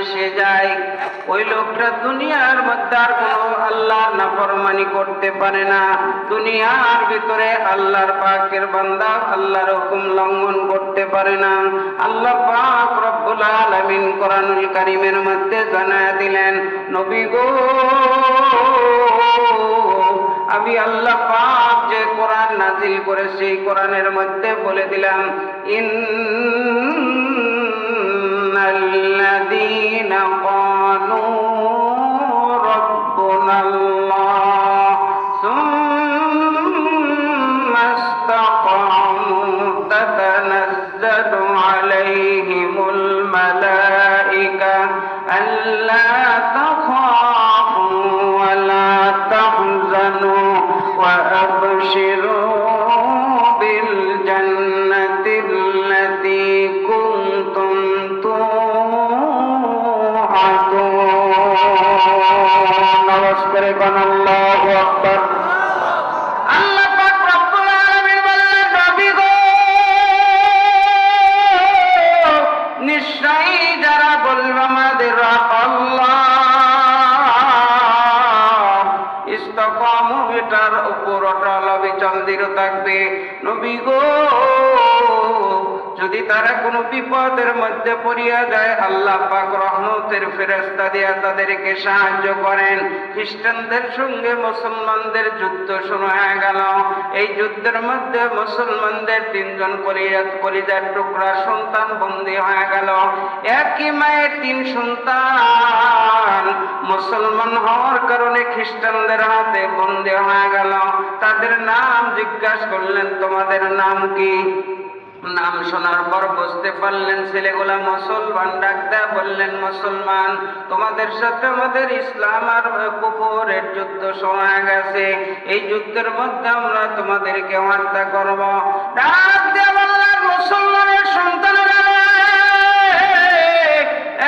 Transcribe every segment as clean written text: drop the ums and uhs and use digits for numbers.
এসে যায়, ওই লোকটা দুনিয়ার মধ্যে আর কোনো আল্লাহর নাফরমানি করতে পারে না। দুনিয়ার ভিতরে আল্লাহর পাকের বান্দা আল্লাহর হুকুম লঙ্ঘন করতে পারে না। আল্লাহ পাক রব্বুল আলামিন কোরআনুল কারীমের মধ্যে জানায়া দিলেন, নবী গো, আমি আল্লাহ পাক যে কোরআন নাজিল করেছি, কোরআনের মধ্যে বলে দিলাম, ইন্নাল্লাযীনা ক্বালু রাব্বুনাল্লাহ সুম্মা ইসতাকামু তাতানাজ্জালু আলাইহিমুল মালায়েকা আল্লা তাখাফু ওয়া লা তাহজানু ওয়া আবশিরু বিল জান্নাতিল্লাতী কুনতুম তুআদুন। আওয়াজ করে বলেন আল্লাহু আকবার। আল্লাহ পাক রব্বুল আলামিন বললেন, নবী গো, নিশ্চয়ই যারা বলবে আমাদের রব আল্লাহ, ইসতাকামু, এটার উপর অটল অবিচল দৃঢ় থাকবে। নবী গো, যদি তারা কোনো বিপদের মধ্যে পড়িয়া যায়, আল্লাহ পাক রহমতের ফেরেশতা দিয়া তাদেরকে সাহায্য করেন। খ্রিস্টানদের সঙ্গে মুসলমানদের যুদ্ধ শুরু হয়ে গেল। এই যুদ্ধের মধ্যে মুসলমানদের 3 জন কলিজার টুকরা সন্তান বন্দী হয়ে গেল। একই মায়ের 3 সন্তান মুসলমান হওয়ার কারণে খ্রিস্টানদের হাতে বন্দী হয়ে গেল। তাদের নাম জিজ্ঞাসা করলেন, তোমাদের নাম কি? নাম শোনার পর বুঝতে পারলেন ছেলেগুলা মুসলমান। ডাক দেয়া বললেন, মুসলমান, তোমাদের সাথে আমাদের ইসলাম আর কুফরের যুদ্ধ হয়ে গেছে। এই যুদ্ধের মধ্যে আমরা তোমাদেরকে হত্যা করব। ডাক দেয়া বললেন, মুসলমানের সন্তানেরা,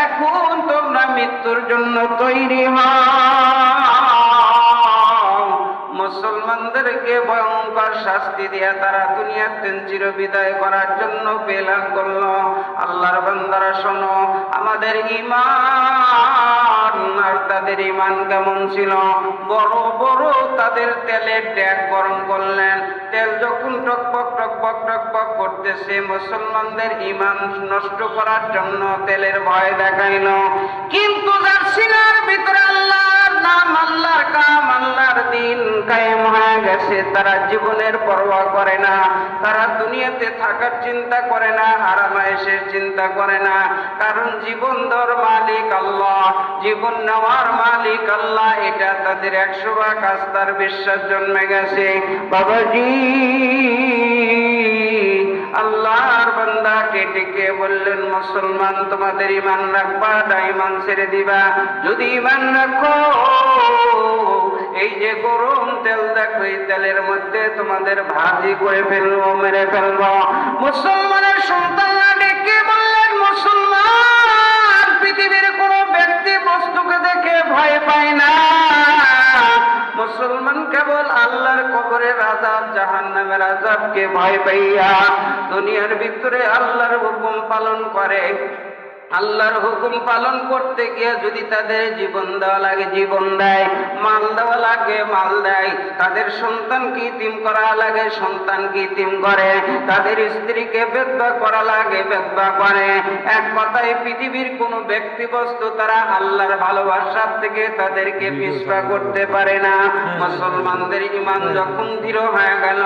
এখন তোমরা মৃত্যুর জন্য তৈরি হও। মুসলমানদেরকে ভয়ঙ্কর শাস্তি দিয়া তারা দুনিয়াতে চিরবিদায় করার জন্য পেলাম করল। আল্লাহর বান্দারা শোনো, আমাদের ঈমান আর তাদের ঈমান কেমন ছিল। বড় বড় তাদের তেলের ট্যাগ গরম করলেন। তেল যখন টকবক টকবক টকবক করতেছে, মুসলমানদের ঈমান নষ্ট করার জন্য তেলের ভয় দেখাইল। কিন্তু যার সিনার ভিতরে আল্লাহর নাম, আল্লাহর কাম, আল্লাহর দিন কায়েম হয়ে গেছে, তারা জীবনের পরোয়া করে না। তারা দুনিয়াতে থাকার চিন্তা করে না, আরামায়েশের চিন্তা করে না। কারণ জীবন দেওয়ার মালিক আল্লাহ, জীবন নেওয়ার মালিক আল্লাহ, এটা তাদের 100 ভাগ আস্থার বিশ্বাস জন্মে গেছে। বাবাজি, আল্লাহর বান্দাকে ডেকে বললেন, মুসলমান, তোমাদের ঈমান রাখবা না ঈমান ছেড়ে দিবা? যদি ঈমান রাখো, এই যে গরম তেল দেখো, এই তেলের মধ্যে তোমাদের ভাজি করে ফেলবো, মেরে ফেলবো। মুসলমানের সন্তানরা ডেকে বললেন, মুসলমান পৃথিবীর কোন ব্যক্তি বস্তুকে দেখে ভয় পায় না। মুসলমান কেবল আল্লাহর কবরের আযাব, জাহান্নামের আযাবকে ভয় পাইয়া দুনিয়ার ভিতরে আল্লাহর হুকুম পালন করে। আল্লাহর হুকুম পালন করতে গিয়ে যদি তাদের জীবন দেওয়া লাগে জীবন দেয়, মাল দেওয়া লাগে মাল দেয়, তাদের সন্তানকে ইতিম করা লাগে সন্তানকে ইতিম করে, তাদের স্ত্রীকে বিধবা করা লাগে বিধবা করে। এক কথায় পৃথিবীর কোনো ব্যক্তি বস্তু তারা আল্লাহর ভালোবাসার থেকে তাদেরকে পিছপা করতে পারে না। মুসলমানদের ঈমান যখন দৃঢ় হয়ে গেল,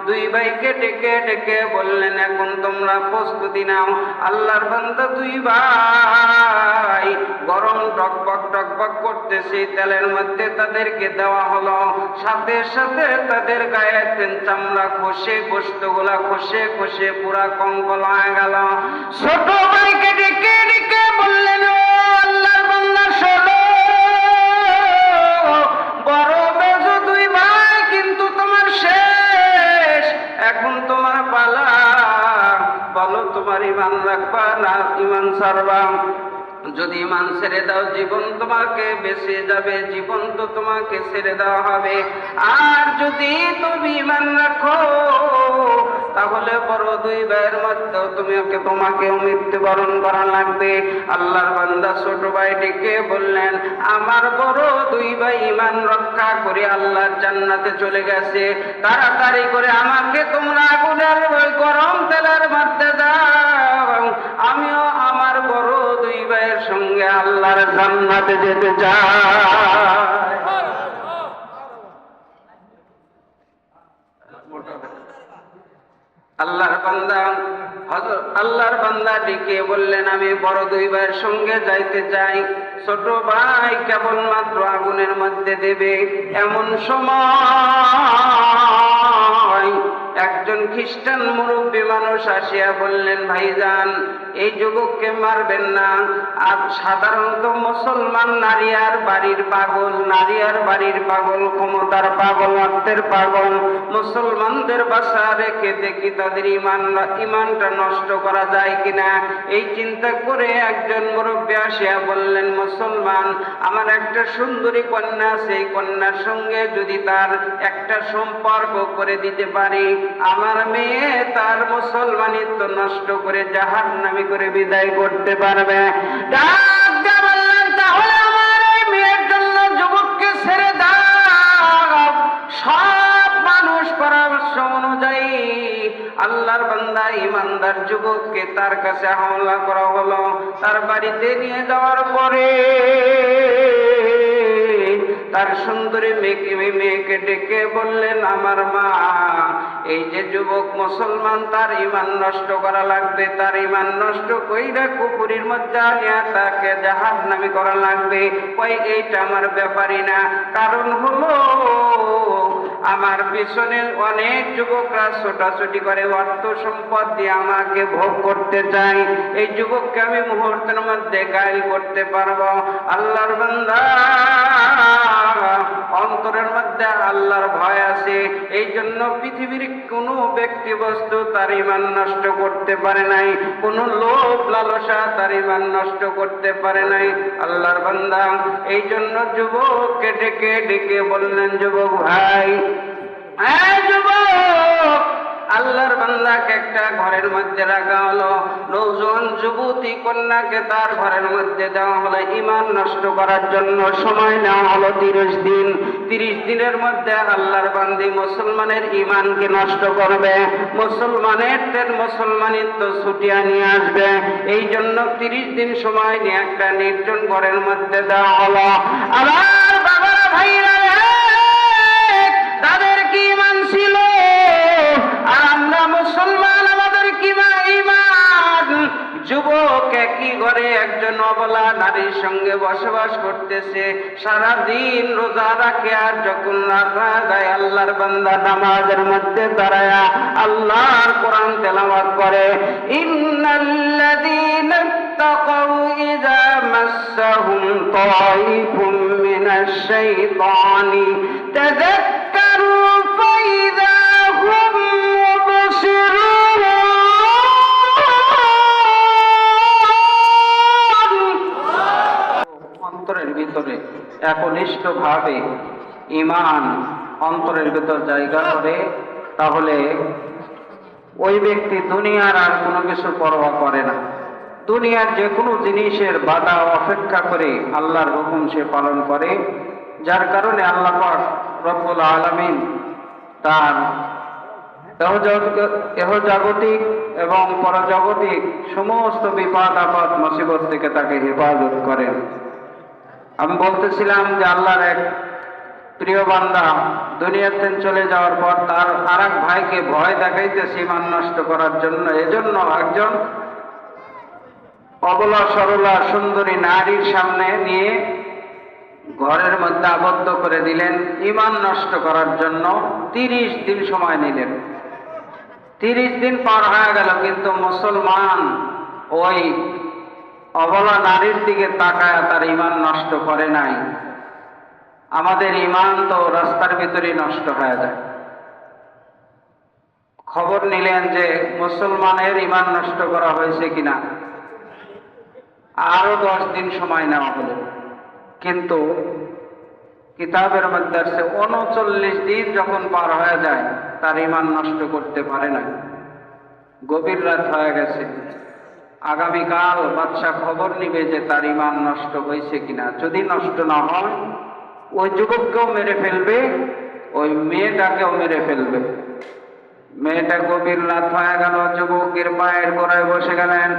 2 ভাইকে ডেকে ডেকে বললেন, এখন তোমরা প্রস্তুতি নাও। আল্লাহর বান্দা 2 ভাই গরম টকবক টকবক করতেছে তেলের মধ্যে তাদেরকে দেওয়া হলো। সাথে সাথে তাদের গায়ে চামড়া খসে, গোশতগুলা খসে খসে পুরা কঙ্কল হয়ে গেল। ছোট ভাইকে ডেকে ডেকে বললেন, ও আল্লাহর বান্দা শোনো, বড় বেজো 2 ভাই, কিন্তু তোমার শেষ, এখন তোমার পালা। বলো, তোমার ঈমান রাখবা না ঈমান ছাড়বা? যদি ঈমান ছেড়ে দাও জীবন তোমাকে বেঁচে যাবে, জীবন তো তোমাকে ছেড়ে দেওয়া হবে। আর যদি তুমি ঈমান রাখো তাহলে বড় দুই ভাইয়ের মধ্যে তোমাকেও মৃত্যুবরণ করা লাগবে। আল্লাহর বান্দা ছোট ভাইটিকে বললেন, আমার বড় দুই ভাই ঈমান রক্ষা করে আল্লাহর জান্নাতে চলে গেছে, তাড়াতাড়ি করে আমাকে তোমরা আগুনের ওই গরম তেলের মধ্যে দাও, আমিও আমার বড় দুই ভাইয়ের সঙ্গে আল্লাহর জান্নাতে যেতে চাই। আল্লাহর বান্দা ডেকে বললেন, আমি বড় দুই ভাইয়ের সঙ্গে যাইতে চাই। ছোট ভাই কেবলমাত্র আগুনের মধ্যে দেবে এমন সময় একজন খ্রিস্টান মুরব্বী মানুষ আসিয়া বললেন, ভাইজান এই যুবককে মারবেন না। আর সাধারণত মুসলমান নারী আর বাড়ির পাগল, নারী আর বাড়ির পাগল, ক্ষমতার পাগল, অর্থের পাগল। মুসলমানদের বাসা রেখে দেখি তাদের ইমানটা নষ্ট করা যায় কিনা। এই চিন্তা করে একজন মুরব্বী আসিয়া বললেন, মুসলমান আমার একটা সুন্দরী কন্যা আছে, এই কন্যার সঙ্গে যদি তার একটা সম্পর্ক করে দিতে পারি, আমার মেয়ে তার মুসলমানিত্ব নষ্ট করে জাহান্নামী করে বিদায় করতে পারবে। তাহলে আমার এই মেয়ের জন্য যুবককে ছেড়ে দাও। সব মানুষ পরামর্শ অনুযায়ী আল্লাহর বান্দা ইমানদার যুবককে তার কাছে হামলা করা হলো। তার বাড়িতে নিয়ে যাওয়ার পরে তার সুন্দরী মেয়েকে ডেকে বললেন, আমার মা এই যে যুবক মুসলমান, তার ঈমান নষ্ট করা লাগবে, তার ঈমান নষ্ট কইরা কুফরির মধ্যে আনিয়া তাকে জাহান্নামী করা লাগবে। কই এইটা আমার ব্যাপারই না, কারণ হলো আমার পিছনে অনেক যুবকরা ছোটাছুটি করে অর্থ সম্পদ দিয়ে আমাকে ভোগ করতে চাই, এই যুবককে আমি মুহূর্তের মধ্যে গায়েল করতে পারবো। আল্লাহর বান্দা অন্তরের মধ্যে আল্লাহর ভয় আছে, এই জন্য পৃথিবীর কোনো ব্যক্তি বস্তু তার ঈমান নষ্ট করতে পারে নাই, কোনো লোভ লালসা তার ঈমান নষ্ট করতে পারে নাই। আল্লাহর বান্দা এই জন্য যুবককে ডেকে ডেকে বললেন, যুবক ভাই, যুবক, আল্লাহর বান্দাকে একটা ঘরের মধ্যে রাখা হলো, নৌজোয়ান যুবতী কন্যাকে তার ঘরের মধ্যে দেওয়া হলো, ঈমান নষ্ট করার জন্য সময় নেওয়া হলো 30 দিন। 30 দিনের মধ্যে আল্লাহর বান্দি মুসলমানের ঈমানকে নষ্ট করবে, মুসলমানিত্ব ছুটিয়ে নিয়ে আসবে। এই জন্য 30 দিন সময় নিয়ে একটা নির্জন ঘরের মধ্যে দেওয়া হলো। আবার বাবারা ভাইরা, তাদের কি ঈমান ছিল আর আমরা মুসলমান, আমাদের কি ঈমান? যুবক একই ঘরে একজন অবলা নারীর সঙ্গে বসবাস করতেছে, সারাদিন রোজা রাখে, আর যখন রাত যায় আল্লাহর বান্দা নামাজের মধ্যে দাঁড়ায়া আল্লাহর কোরআন তেলাওয়াত করে। ইন্নাল্লাযীনা ইত্তাকাউ ইযা মাসসাহুম তায়িফুম মিনাশ শাইতানি তাযাক্কারু ফাইযা হুম মুবসিরুন। অন্তরের ভিতরে একনিষ্ঠভাবে ঈমান অন্তরের ভিতর জায়গা করে, তাহলে ওই ব্যক্তি দুনিয়ার আর কোনো কিছু পরোয়া করে না। দুনিয়ার যে কোনো জিনিসের বাধা অপেক্ষা করে আল্লাহর হুকুম সে পালন করে, যার কারণে আল্লাহ পাক রব্বুল আলামিন তার ইহজাগতিক এবং পরজাগতিক সমস্ত বিপদ আপদ মুসিবত থেকে তাকে হেফাজত করেন। আমি বলতেছিলাম যে আল্লাহর এক প্রিয় বান্দা দুনিয়াতে চলে যাওয়ার পর তার আর এক ভাইকে ভয় দেখাইতেছে ঈমান নষ্ট করার জন্য। এজন্য একজন অবলা সরলা সুন্দরী নারীর সামনে নিয়ে ঘরের মধ্যে আবদ্ধ করে দিলেন ঈমান নষ্ট করার জন্য। 30 দিন সময় নিলেন। 30 দিন পার হয়ে গেল, কিন্তু মুসলমান ওই অবলা নারীর দিকে তাকায় তার ঈমান নষ্ট করে নাই। আমাদের ঈমান তো রাস্তার ভিতরে নষ্ট হয়ে যায়। খবর নিলেন যে মুসলমানের ঈমান নষ্ট করা হয়েছে কিনা। আরো 10 দিন সময় নেওয়া হলো, কিন্তু কিতাবের মধ্যে আছে 39 দিন যখন পার হয়ে যায় তার ঈমান নষ্ট করতে পারে না। গভীর রাত হয়ে গেছে, আগামীকাল বাদশা খবর নিবে যে তার ঈমান নষ্ট হয়েছে কিনা। যদি নষ্ট না হয় ওই যুবককেও মেরে ফেলবে, ওই মেয়েটাকেও মেরে ফেলবে। মেয়েটা গভীর রাত হয়ে গেল, যুবকের পায়ের গোড়ায় বসে গেলেন।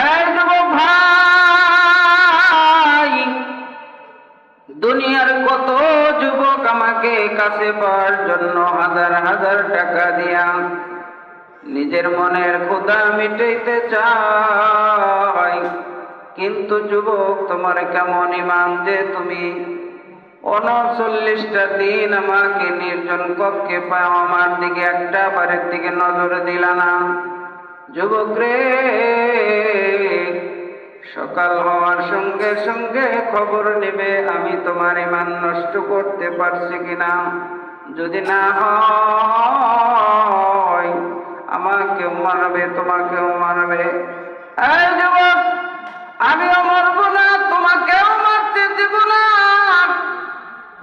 এই যুবক ভাই, দুনিয়ার কত যুবক আমাকে কাছে পাওয়ার জন্য হাজার হাজার টাকা দিয়া নিজের মনের ক্ষুধা মিটাইতে চায়, কিন্তু যুবক তোমার কেমন ঈমান যে তুমি 39টা দিন আমাকে নির্জন কক্ষে পাও, আমার দিকে একটা বারের দিকে নজর দিলা না। যুবক রে, সকাল হওয়ার সঙ্গে সঙ্গে খবর নেবে আমি তোমার ঈমান নষ্ট করতে পারছি কিনা। যদি না হয় আমাকেও মারবে, তোমাকেও মারবে। এই যুবক, আমিও মরবো না, তোমাকেও মারতে দেব না।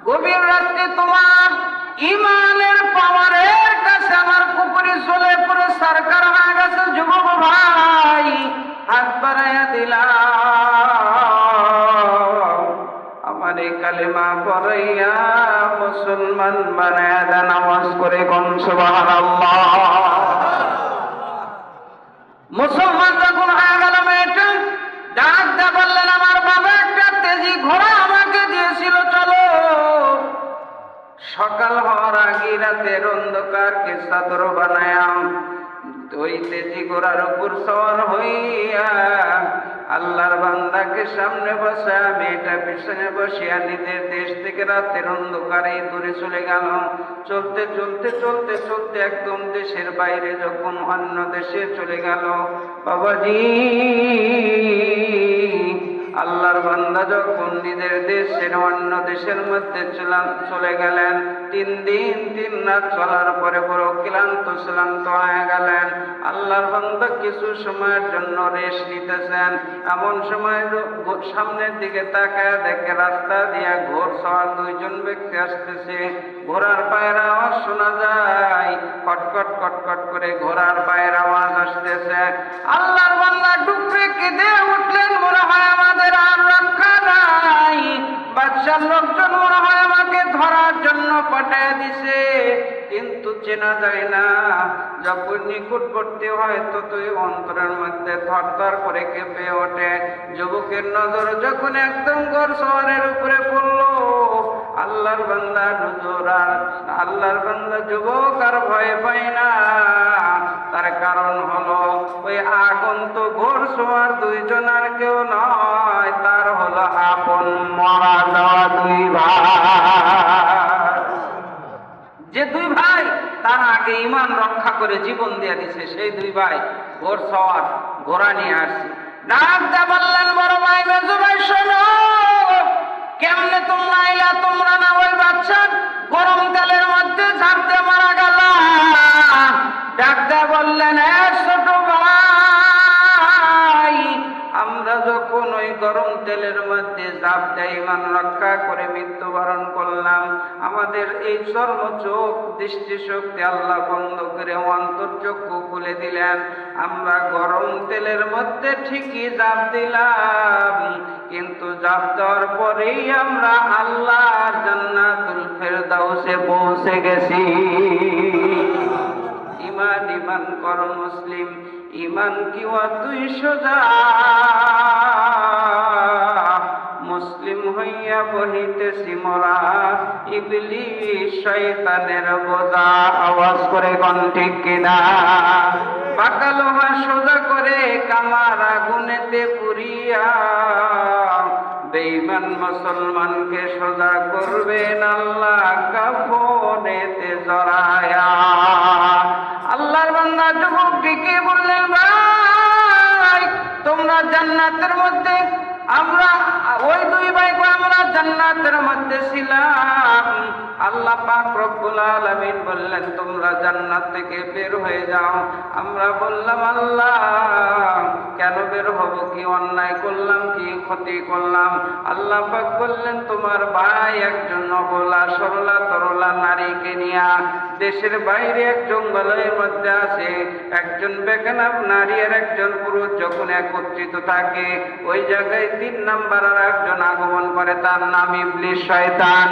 গভীর রাত্রে তোমার ঈমানের পাওয়ারের কাছে আমার কুকুরি চলে পুরো সরকার হয়ে গেছে। যুবক ভাই, হাত বাড়াইয়া দিলাম, আমার এই কালেমা পড়াইয়া মুসলমান বানায়া দেন। নামাজ করে কোন সুবহানাল্লাহ। মুসলমান যখন হয়ে গেল মেয়েটা, ডাক দা বললেন, আমার বাবা একটা তেজি ঘোড়া আমাকে দিয়েছিল, চলো। সকাল হওয়ার আগে রাতের অন্ধকারকে চাদর বানায়া ওই তেজি ঘোড়ার উপর সওয়ার হইয়া আল্লাহর বান্দাকে সামনে বসা, মেয়েটা পিছনে বসিয়া নিজের দেশ থেকে রাতের অন্ধকারে দূরে চলে গেল। চলতে চলতে চলতে চলতে একদম দেশের বাইরে যখন অন্য দেশে চলে গেল। বাবাজি, আল্লাহর বান্দা যখন নিজের দেশের অন্য দেশের মধ্যে চলে গেলেন, 3 দিন 3 রাত চলার পরে বড় ক্লান্ত শ্রান্ত হয়ে গেলেন। আল্লাহর বান্দা কিছু সময়ের জন্য রেস্ট নিতেছেন। এমন সময় সামনের দিকে তাকায় দেখে রাস্তা দিয়ে ঘোড়সওয়ার 2 জন ব্যক্তি আসতেছে। ঘোড়ার পায়ের আওয়াজ শোনা যায়, কটকট কটকট করে ঘোড়ার পায়ের আওয়াজ আসতেছে। আল্লাহর বান্দা ডুকরে কেঁদে উঠলেন, মনে হয় আমাদের আর রক্ষা নাই, বাদশার লোকজন মনে হয় আমাকে ধরার জন্য পাঠিয়ে দিছে, কিন্তু চেনা যায় না। যখন নিকটবর্তী হয় ততই অন্তরের মধ্যে থরথর করে কেঁপে ওঠে। যুবকের নজর যখন একদম ঘোড়সওয়ারের উপরে পড়ল, আল্লাহর বান্দা হুজুর আর আল্লাহর বান্দা যুবক আর ভয় পায় না। তার কারণ হলো ওই আগন্তুক ঘোড়সওয়ার 2 জন আর কেউ নয়, তার হলো আপন মরা যাওয়া 2 ভাই। যে 2 ভাই তার আগে ঈমান রক্ষা করে জীবন দিয়ে দিছে, সেই 2 ভাই ঘোড়সওয়ার ঘোড়া নিয়ে আসছে। ডাক দা বললেন, বড় ভাই, মেজো ভাই, শোনো, কেমনে তোমরা আইলা? তোমরা না ওই বাচ্চা গরম তেলের মধ্যে ঝাঁপ দিয়ে মারা গেল? ডাক দা বললেন, ছোট ভাই, আমরা যখন ওই গরম তেলের মধ্যে ঝাঁপ দিয়ে ঈমান রক্ষা করে মৃত্যুবরণ করলাম, আমাদের এই চর্ম চোখ দৃষ্টিশক্তি আল্লাহ বন্ধ করে অন্তর্চক্ষু খুলে দিলেন। আমরা গরম তেলের মধ্যে ঠিকই ঝাঁপ দিলাম, কিন্তু ঝাঁপ দেওয়ার পরেই আমরা আল্লাহর জান্নাতুল ফেরদাউসে পৌঁছে গেছি। ঈমান ঈমান কর মুসলিম, ঈমান কি তুই সোজা, মুসলিম হইয়া বহিতেছি মোরা, ইবলিস শয়তানের বোঝা। আওয়াজ করে কোন ঠিক কিনা? বাঁকা লোহা সোজা করে কামার আগুনেতে পুরিয়া বেঈমান মুসলমানকে সোজা করবেন আল্লাহ কাফনেতে জড়ায়া। আল্লাহর বান্দা যুবকটিকে বললেন, ভাই, তোমরা জান্নাতের মধ্যে, আমরা ওই 2 ভাই আমরা জান্নাতের মধ্যে ছিলাম, আল্লাহ পাক রব্বুল আলামিন বললেন তোমরা জান্নাত থেকে বের হয়ে যাও। আমরা বললাম আল্লাহ কেন বের হব, কি অন্যায় করলাম, কি ক্ষতি করলাম? আল্লাহ পাক বললেন তোমার ভাই একজন অবলা সরলা তরলা নারীকে নিয়া দেশের বাইরে এক জঙ্গলের মধ্যে আছে। একজন বেগানা নারী আর একজন পুরুষ যখন একত্রিত থাকে ওই জায়গায় 3 নাম্বার আর একজন আগমন করে, তার নাম ইবলিস শয়তান।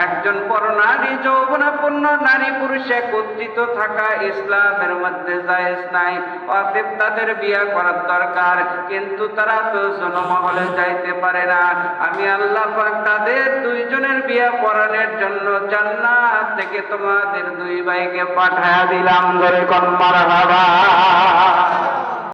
একজন পরনারী যৌবনাপন্ন নারী পুরুষ একত্রিত থাকা ইসলামের মধ্যে জায়েজ নাই, অতএব তাদের বিয়ে করার দরকার, কিন্তু তারা তো জনমহলে যাইতে পারে না। আমি আল্লাহ পাক তাদের দুইজনের বিয়ে পড়ানোর জন্য জান্নাত থেকে তোমাদের 2 ভাইকে পাঠায়া দিলাম। ধরে কোন মারহাবা।